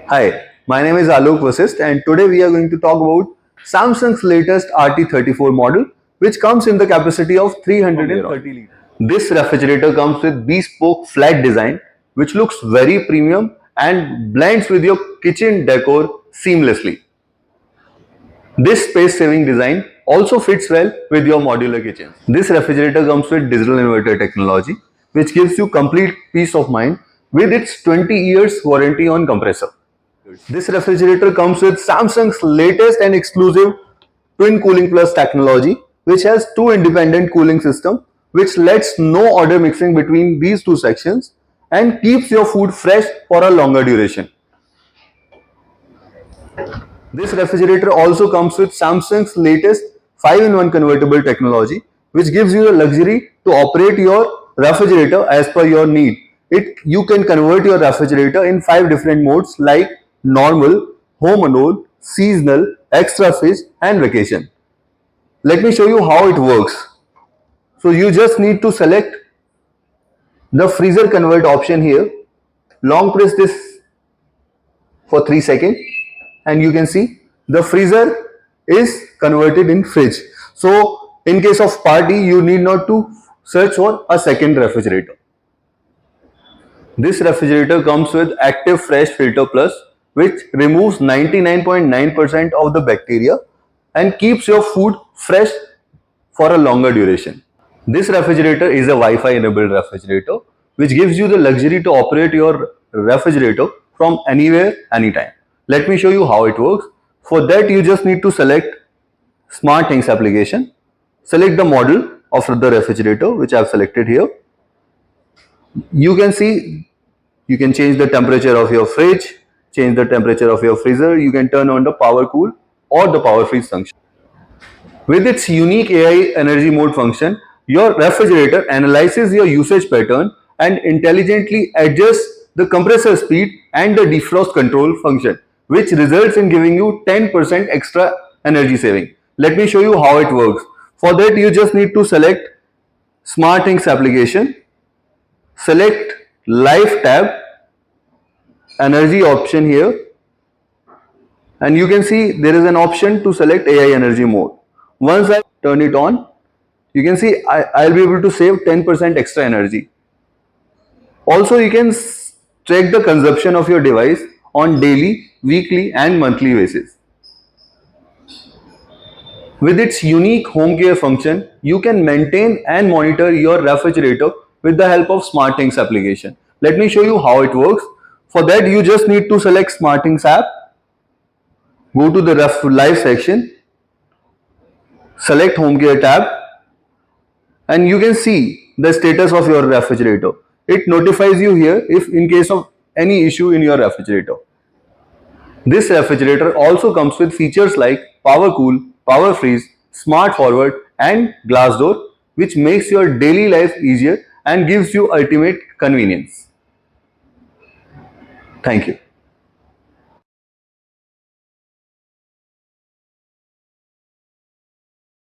Hi, my name is Alok Vasist and today we are going to talk about Samsung's latest RT34 model which comes in the capacity of 330 liters. This refrigerator comes with bespoke flat design which looks very premium and blends with your kitchen decor seamlessly. This space-saving design also fits well with your modular kitchen. This refrigerator comes with digital inverter technology which gives you complete peace of mind with its 20 years warranty on compressor. This refrigerator comes with Samsung's latest and exclusive Twin Cooling Plus technology, which has two independent cooling systems, which lets no order mixing between these two sections and keeps your food fresh for a longer duration. This refrigerator also comes with Samsung's latest 5-in-1 convertible technology, which gives you the luxury to operate your refrigerator as per your need. You can convert your refrigerator in 5 different modes like normal, home alone, seasonal, extra fridge and vacation. Let me show you how it works. So you just need to select the freezer convert option here. Long press this for 3 seconds and you can see the freezer is converted in fridge. So in case of party you need not to search for a second refrigerator. This refrigerator comes with Active Fresh Filter Plus, which removes 99.9% of the bacteria and keeps your food fresh for a longer duration. This refrigerator is a Wi-Fi enabled refrigerator which gives you the luxury to operate your refrigerator from anywhere, anytime. Let me show you how it works. For that you just need to select SmartThings application, select the model of the refrigerator which I have selected here. You can see you can change the temperature of your fridge, change the temperature of your freezer, you can turn on the power cool or the power freeze function. With its unique AI energy mode function, your refrigerator analyzes your usage pattern and intelligently adjusts the compressor speed and the defrost control function, which results in giving you 10% extra energy saving. Let me show you how it works. For that you just need to select SmartThings application, select Live tab, energy option here, and you can see there is an option to select AI energy mode. Once I turn it on, you can see I'll be able to save 10% extra energy. Also, you can check the consumption of your device on daily, weekly and monthly basis. With its unique home care function, you can maintain and monitor your refrigerator with the help of SmartThings application. Let me show you how it works. For that, you just need to select SmartThings app, go to the Live section, select Home Care tab, and you can see the status of your refrigerator. It notifies you here if in case of any issue in your refrigerator. This refrigerator also comes with features like Power Cool, Power Freeze, Smart Forward and Glass Door, which makes your daily life easier and gives you ultimate convenience. Thank you.